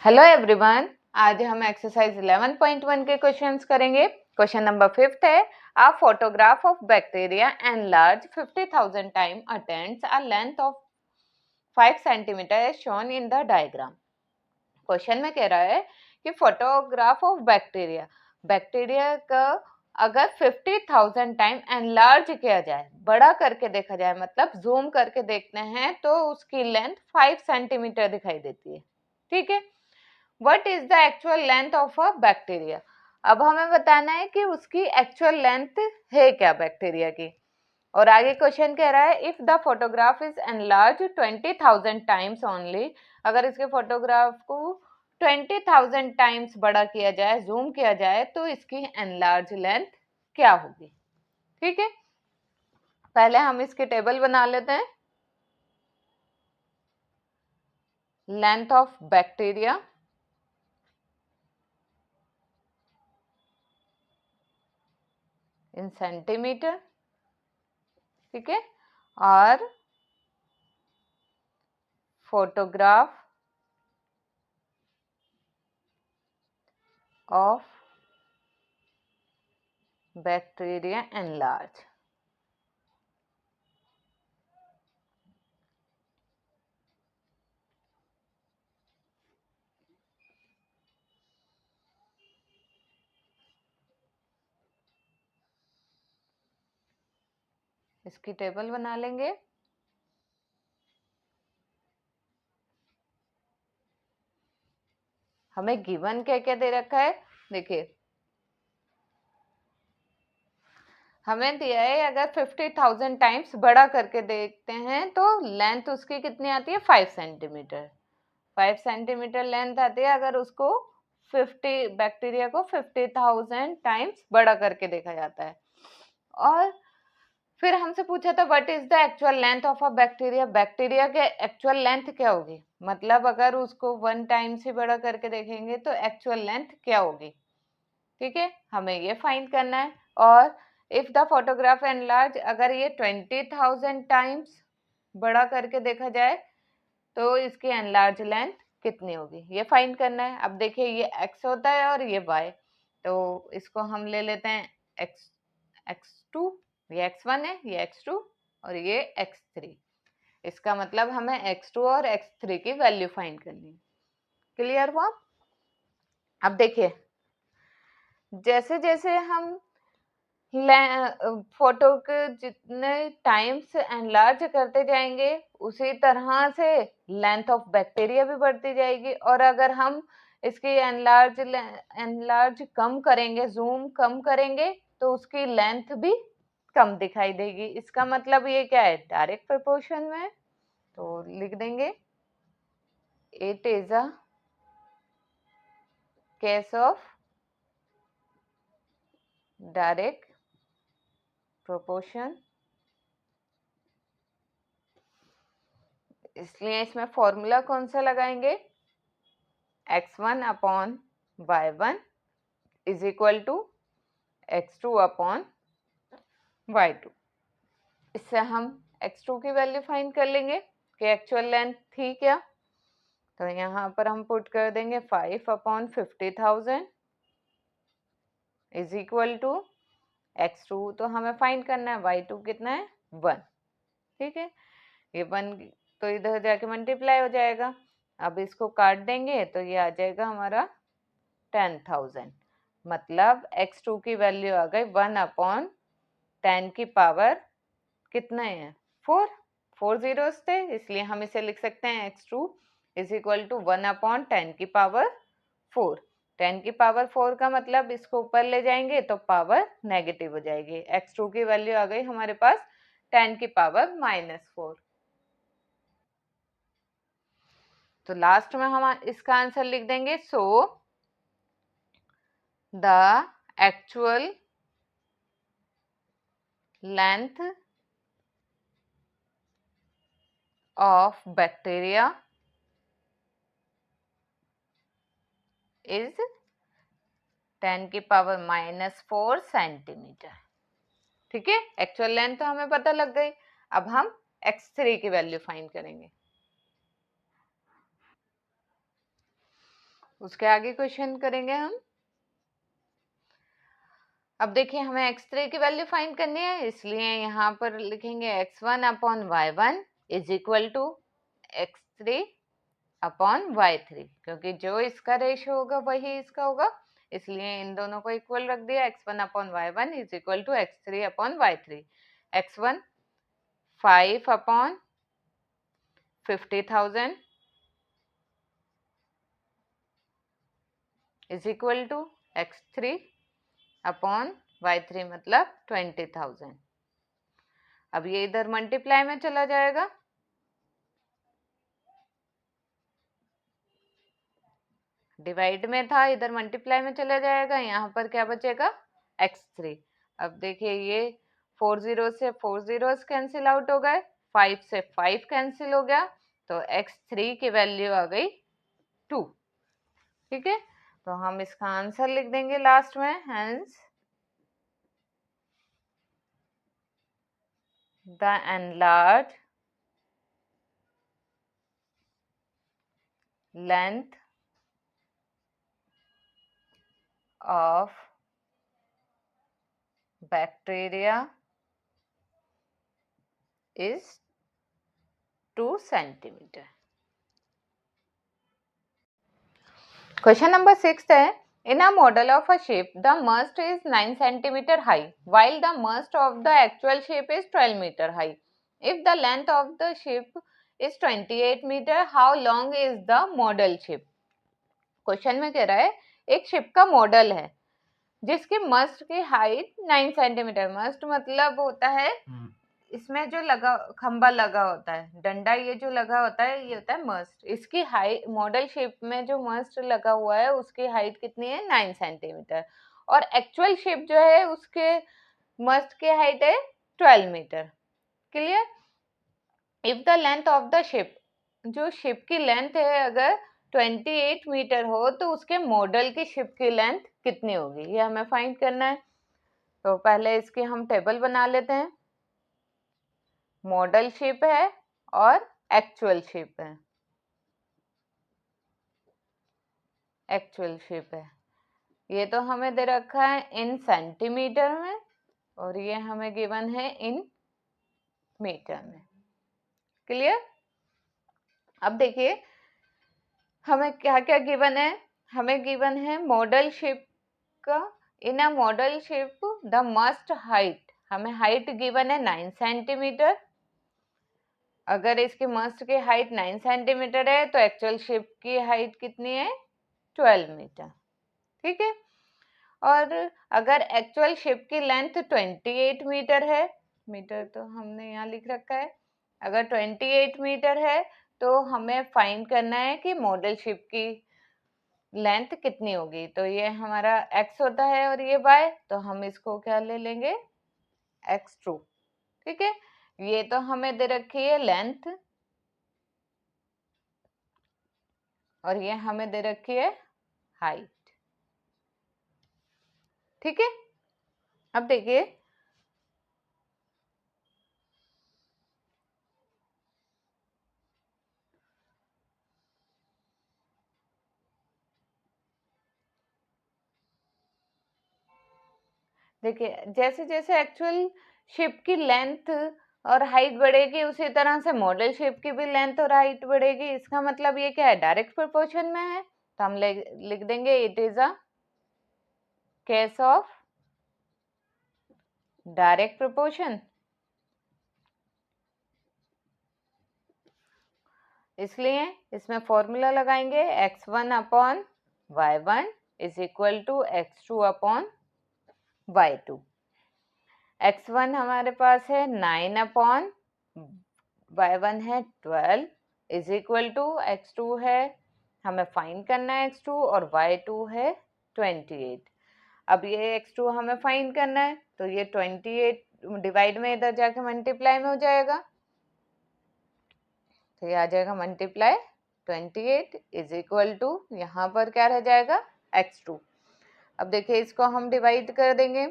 Hello everyone, आज हम exercise 11.1 के क्वेश्चंस करेंगे। क्वेश्चन नंबर 5 है, a photograph of bacteria enlarge 50,000 time attends a length of 5 centimetre as shown in the diagram. Question में कह रहा है कि फोटोग्राफ ऑफ बैक्टीरिया का अगर 50,000 टाइम एनलार्ज किया जाए, बड़ा करके देखा जाए, मतलब जूम करके देखते हैं तो उसकी लेंथ 5 सेंटीमीटर दिखाई देती है। ठीक है, What is the actual length of a bacteria? अब हमें बताना है कि उसकी एक्चुअल लेंथ है क्या बैक्टीरिया की। और आगे क्वेश्चन कह रहा है if the photograph is enlarge 20,000 times only, अगर इसके फोटोग्राफ को 20,000 टाइम्स बड़ा किया जाए, जूम किया जाए, तो इसकी एनलार्ज लेंथ क्या होगी। ठीक है, पहले हम इसकी टेबल बना लेते हैं। Length of bacteria in centimetre, ठीक है, और फोटोग्राफ of bacteria enlarge। इसकी टेबल बना लेंगे। हमें गिवन क्या क्या दे रखा है, देखिए हमें दिया है अगर 50,000 टाइम्स बड़ा करके देखते हैं तो लेंथ उसकी कितनी आती है, 5 सेंटीमीटर। 5 सेंटीमीटर लेंथ आती है अगर उसको 50 बैक्टीरिया को 50,000 टाइम्स बड़ा करके देखा जाता है। और फिर हमसे पूछा था what is the actual length of a bacteria, bacteria के एक्चुअल लेंथ क्या होगी, मतलब अगर उसको 1 टाइम से बड़ा करके देखेंगे तो एक्चुअल लेंथ क्या होगी। ठीक है, हमें ये फाइंड करना है। और इफ द फोटोग्राफ एनलार्ज, अगर ये 20,000 टाइम्स बड़ा करके देखा जाए तो इसकी एनलार्ज लेंथ कितनी होगी, ये फाइंड करना है। अब देखिए ये x होता है और ये y, तो इसको हम ले लेते हैं x2, ये x1 है, ये x2 और ये x3। इसका मतलब हमें x2 और x3 की वैल्यू फाइंड करनी है। क्लियर हुआ। अब देखिए जैसे जैसे हम फोटो के जितने टाइम्स एनलार्ज करते जाएंगे उसी तरह से लेंथ ऑफ बैक्टीरिया भी बढ़ती जाएगी। और अगर हम इसकी एनलार्ज कम करेंगे, जूम कम करेंगे, तो उसकी लेंथ भी कम दिखाई देगी। इसका मतलब ये क्या है, डायरेक्ट प्रोपोर्शन में। तो लिख देंगे it is a case of direct proportion. इसलिए इसमें फॉर्मूला कौन सा लगाएंगे, x1 upon y1 is equal to x2 upon y2। इससे हम x2 की वैल्यू फाइंड कर लेंगे कि एक्चुअल लेंथ थी क्या। तो यहाँ पर हम पुट कर देंगे 5 upon 50,000 is equal to x2, तो हमें फाइंड करना है y2 कितना है, 1। ठीक है, ये 1 तो इधर जाके मल्टीप्लाई हो जाएगा। अब इसको काट देंगे तो ये आ जाएगा हमारा 10,000, मतलब x2 की वैल्यू आ गई 1 अपॉन 10 की पावर कितना है, 4 जीरोस थे, इसलिए हम इसे लिख सकते हैं x2 is equal to 1 upon 10 की पावर 4। 10 की पावर 4 का मतलब इसको ऊपर ले जाएंगे तो पावर नेगेटिव हो जाएगी। x2 की वैल्यू आ गई हमारे पास 10 की पावर -4। तो लास्ट में हम इसका आंसर लिख देंगे, so the actual length of bacteria is 10 की पावर -4 सेंटीमीटर। ठीक है, एक्चुअल लेंथ तो हमें पता लग गई। अब हम x3 की वैल्यू फाइंड करेंगे। उसके आगे क्वेश्चन करेंगे हम। अब देखिए हमें x3 की वैल्यू फाइंड करनी है, इसलिए यहाँ पर लिखेंगे x1 upon y1 is equal to x3 upon y3, क्योंकि जो इसका रेशियो होगा वही इसका होगा, इसलिए इन दोनों को इक्वल रख दिया। x1 upon y1 is equal to x3 upon y3। x1 5 upon 50,000 is equal to x3 upon y3 मतलब 20,000। अब ये इधर मल्टीप्लाई में चला जाएगा, डिवाइड में था, इधर मल्टीप्लाई में चला जाएगा, यहाँ पर क्या बचेगा x3। अब देखिए ये 4 जीरो से 4 जीरोस कैंसिल आउट हो गए, 5 से 5 कैंसिल हो गया, तो x3 की वैल्यू आ गई 2। ठीक है, तो हम इसका आंसर लिख देंगे लास्ट में, hence the enlarged length of bacteria is 2 centimeter। Question number 6 है, in a model of a ship the mast is 9 centimeter high while the mast of the actual ship is 12 meter high. If the length of the ship is 28 meter, how long is the model ship? Question में कह रहा है एक ship का model है जिसकी must की height 9 centimetre, must मतलब होता है इसमें जो लगा खंबा लगा होता है, डंडा ये जो लगा होता है ये होता है मस्ट। इसकी हाइट मॉडल शिप में जो मस्ट लगा हुआ है उसकी हाइट कितनी है 9 सेंटीमीटर, और एक्चुअल शिप जो है उसके मस्ट की हाइट है 12 metre. Clear? If the length of the ship, जो शिप की लेंथ है अगर 28 मीटर हो तो उसके मॉडल की शिप की लेंथ कितनी होगी, ये हमें फाइंड करना है। तो पहले इसकी हम टेबल बना लेते हैं। मॉडल शिप है और एक्चुअल शिप है, एक्चुअल शिप है, ये तो हमें दे रखा है इन सेंटीमीटर में और ये हमें गिवन है इन मीटर में। क्लियर? अब देखिए हमें क्या क्या गिवन है, हमें गिवन है मॉडल शिप का, in a model ship the mast height, हमें हाइट गिवन है 9 सेंटीमीटर। अगर इसकी मस्ट की हाइट 9 सेंटीमीटर है तो एक्चुअल शिप की हाइट कितनी है 12 मीटर। ठीक है, और अगर एक्चुअल शिप की लेंथ 28 मीटर है, मीटर तो हमने यहाँ लिख रखा है, अगर 28 मीटर है तो हमें फाइंड करना है कि मॉडल शिप की लेंथ कितनी होगी। तो ये हमारा x होता है और ये y, तो हम इसको क्या ले लेंगे x2। ठीक है, ये तो हमें दे रखी है लेंथ और ये हमें दे रखी है हाइट। ठीक है, अब देखिए जैसे जैसे एक्चुअल शिप की लेंथ और हाइट बढ़ेगी उसी तरह से मॉडल शिप की भी लेंथ और हाइट बढ़ेगी। इसका मतलब ये क्या है, डायरेक्ट प्रोपोर्शन में है, तो हम लिख देंगे it is a case of direct proportion. इसलिए इसमें फॉर्मूला लगाएंगे x1 upon y1 is equal to x2 upon y2। x1 हमारे पास है 9 अपॉन y1 है 12 इज इक्वल टू x2 है, हमें फाइंड करना है x2, और y2 है 28। अब ये x2 हमें फाइंड करना है तो ये 28 डिवाइड में इधर जाके मल्टीप्लाई में हो जाएगा, तो ये आ जाएगा मल्टीप्लाई 28 इज इक्वल टू यहाँ पर क्या रह जाएगा x2। अब देखिए इसको हम डिवाइड कर देंगे,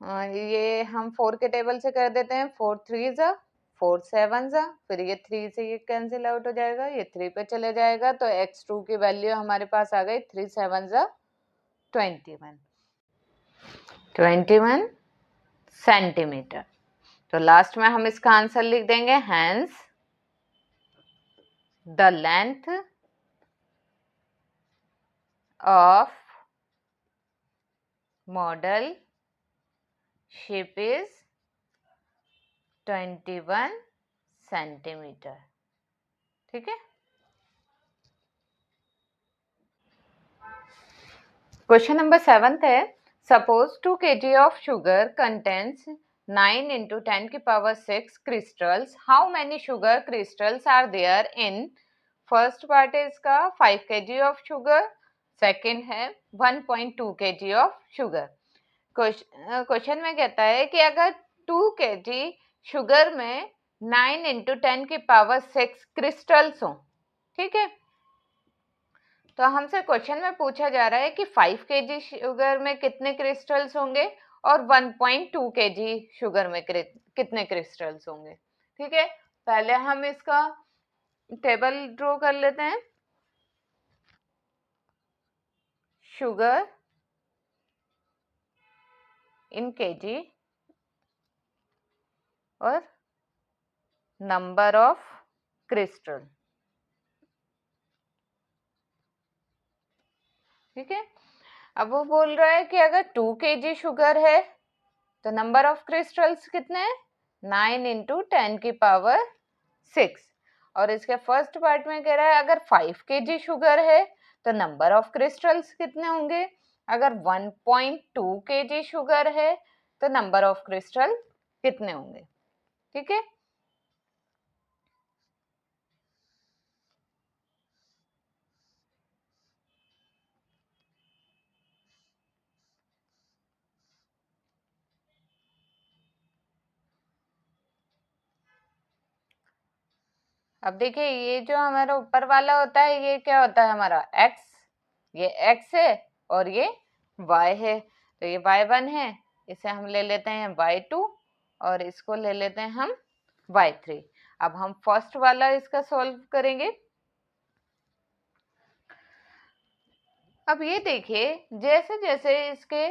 ये हम 4 के टेबल से कर देते हैं, 4 3 जा 4 7 जा, फिर ये 3 से ये कैंसिल आउट हो जाएगा, ये 3 पे चले जाएगा, तो x2 की वैल्यू हमारे पास आ गई 3 7 जा 21 सेंटीमीटर। तो लास्ट में हम इसका आंसर लिख देंगे, hence the length of model ship is 21 centimetre. ठीक है। क्वेश्चन नंबर 7 है, suppose 2 kg of sugar contents 9 into 10 की power 6 crystals. How many sugar crystals are there in? First part है इसका 5 kg ऑफ शुगर, सेकेंड है 1.2 kg of sugar. Question में कहता है कि अगर 2 kg शुगर में 9 into 10 की पावर 6 क्रिस्टल्स हो, ठीक है, तो हमसे क्वेश्चन में पूछा जा रहा है कि 5 kg शुगर में कितने क्रिस्टल्स होंगे और 1.2 kg शुगर में कितने क्रिस्टल्स होंगे। ठीक है, पहले हम इसका टेबल ड्रॉ कर लेते हैं। शुगर इन kg और नंबर ऑफ क्रिस्टल। ठीक है, अब वो बोल रहा है कि अगर 2 kg शुगर है तो नंबर ऑफ क्रिस्टल्स कितने हैं, 9 into 10 की पावर 6। और इसके फर्स्ट पार्ट में कह रहा है अगर 5 kg शुगर है तो नंबर ऑफ क्रिस्टल्स कितने होंगे, अगर 1.2 kg शुगर है तो नंबर ऑफ क्रिस्टल कितने होंगे। ठीक है, अब देखिए ये जो हमारा ऊपर वाला होता है ये क्या होता है हमारा x, ये x है और ये y है, तो ये y1 है, इसे हम ले लेते हैं y2 और इसको ले लेते हैं हम y3। अब हम फर्स्ट वाला इसका सॉल्व करेंगे। अब ये देखिए जैसे जैसे इसके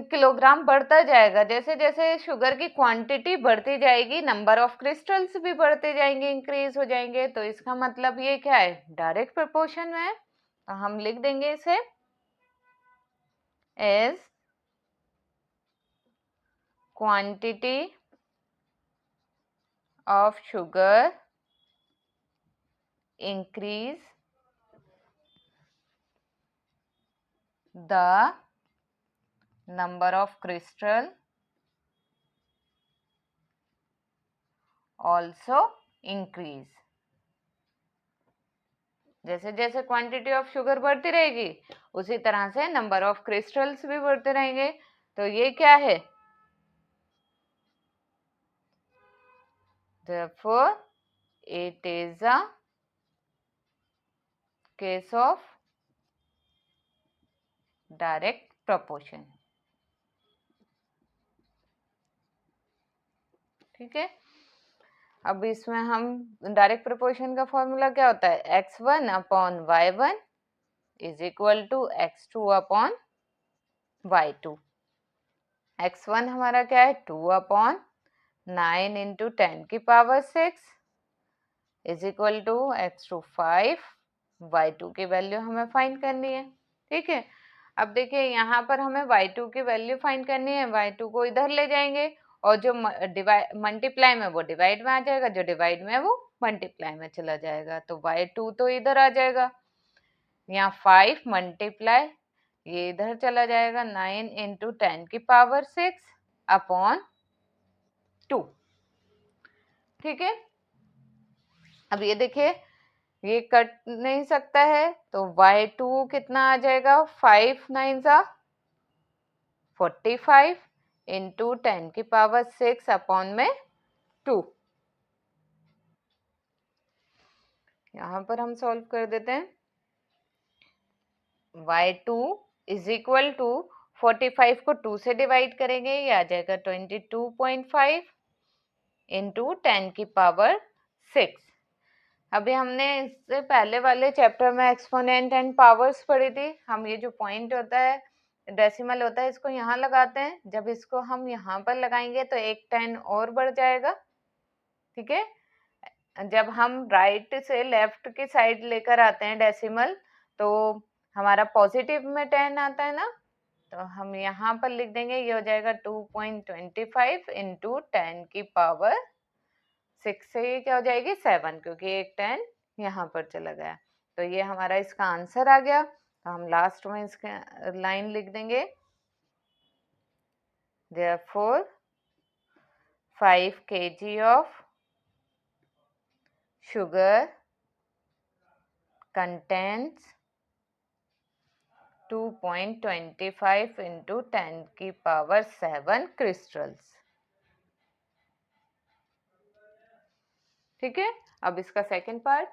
किलोग्राम बढ़ता जाएगा, जैसे जैसे शुगर की क्वांटिटी बढ़ती जाएगी नंबर ऑफ क्रिस्टल्स भी बढ़ते जाएंगे, इंक्रीज हो जाएंगे। तो इसका मतलब ये क्या है, डायरेक्ट प्रोपोर्शन में है। तो हम लिख देंगे इसे as quantity of sugar increase the number of crystal also increase. जैसे जैसे क्वांटिटी ऑफ शुगर बढ़ती रहेगी उसी तरह से नंबर ऑफ क्रिस्टल्स भी बढ़ते रहेंगे। तो ये क्या है, therefore it is a case of direct proportion। ठीक है, अब इसमें हम डायरेक्ट प्रोपोर्शन का फॉर्मूला क्या होता है, x1 upon y1 is equal to x2 upon y2। x1 हमारा क्या है 2 अपॉन 9 इंटू 10 की power 6 is equal to x2 5, y2 की वैल्यू हमें फाइंड करनी है। ठीक है, अब देखिए यहाँ पर हमें y2 की वैल्यू फाइंड करनी है, y2 को इधर ले जाएंगे और जो मल्टीप्लाई में वो डिवाइड में आ जाएगा, जो डिवाइड में वो मल्टीप्लाई में चला जाएगा। तो y2 तो इधर आ जाएगा, यहाँ 5 मल्टीप्लाई ये इधर चला जाएगा, 9 इंटू 10 की पावर 6 अपॉन 2। ठीक है, अब ये देखिए ये कट नहीं सकता है तो y2 कितना आ जाएगा, 5 9 जा 45 इंटू 10 की पावर 6 अपॉन में 2। यहाँ पर हम सॉल्व कर देते हैं, y2 इज इक्वल टू 45 को 2 से डिवाइड करेंगे, ये आ जाएगा 22.5 इंटू 10 की पावर 6। अभी हमने इससे पहले वाले चैप्टर में एक्सपोनेंट एंड पावर्स पढ़ी थी। हम ये जो पॉइंट होता है, डेसिमल होता है, इसको यहाँ लगाते हैं। जब इसको हम यहाँ पर लगाएंगे तो एक 10 और बढ़ जाएगा। ठीक है, जब हम राइट से लेफ्ट की साइड लेकर आते हैं डेसिमल, तो हमारा पॉजिटिव में 10 आता है ना, तो हम यहाँ पर लिख देंगे, ये हो जाएगा 2.25 इंटू 10 की पावर 6 से ये क्या हो जाएगी 7, क्योंकि एक 10 यहाँ पर चला गया। तो ये हमारा इसका आंसर आ गया। तो हम लास्ट में इसका लाइन लिख देंगे, therefore 5 kg of sugar contains 2.25 into 10 की पावर 7 क्रिस्टल्स। ठीक है, अब इसका सेकंड पार्ट,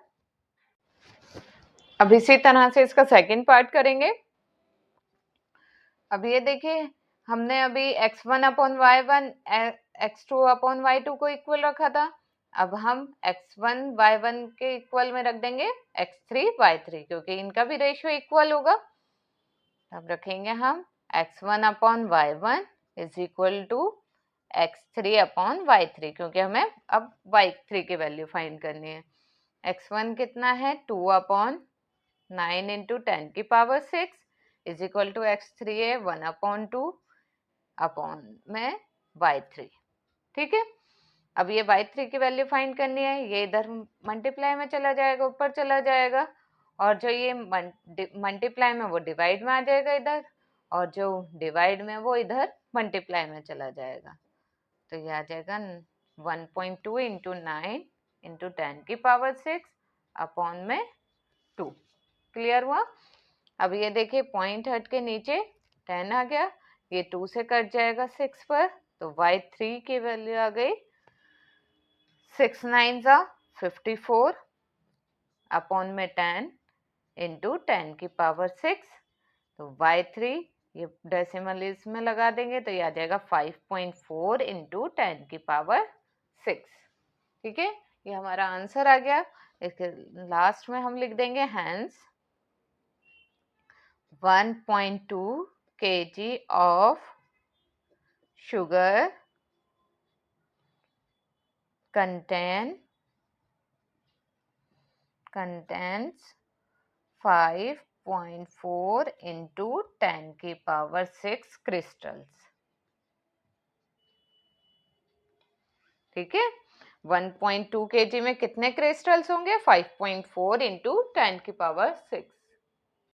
अब इसी तरह से इसका सेकंड पार्ट करेंगे। अब ये देखिए, हमने अभी x1 upon y1 x2 upon y2 को इक्वल रखा था। अब हम x1 y1 के इक्वल में रख देंगे x3 y3, क्योंकि इनका भी रेशियो इक्वल होगा। अब रखेंगे हम x1 upon y1 is equal to x3 upon y3, क्योंकि हमें अब y3 की वैल्यू फाइंड करनी है। x1 कितना है 2 अपॉन 9 इंटू 10 की power 6 is equal to x3 है 1 अपॉन 2 अपॉन में y3। ठीक है, अब ये y3 की वैल्यू फाइंड करनी है। ये इधर मल्टीप्लाई में चला जाएगा, ऊपर चला जाएगा, और जो ये मल्टीप्लाई में वो डिवाइड में आ जाएगा इधर, और जो डिवाइड में वो इधर मल्टीप्लाई में चला जाएगा। तो ये आ जाएगा 1.2 इंटू 9 इंटू 10 की पावर 6 अपॉन में 2। क्लियर हुआ? अब ये देखिए, पॉइंट हट के नीचे 10 आ गया, ये 2 से कट जाएगा 6 पर, तो y3 की वैल्यू आ गई 6 9 54 अपॉन में 10 इंटू 10 की पावर 6। तो y3 ये डेसिमल इसमें लगा देंगे, तो ये आ जाएगा 5.4 इंटू 10 की पावर 6। ठीक है, ये हमारा आंसर आ गया। इसके लास्ट में हम लिख देंगे hence 1.2 kg of sugar contains 5.4 into 10 की पावर 6 क्रिस्टल्स। ठीक है, 1.2 kg में कितने क्रिस्टल्स होंगे 5.4 into 10 की पावर 6।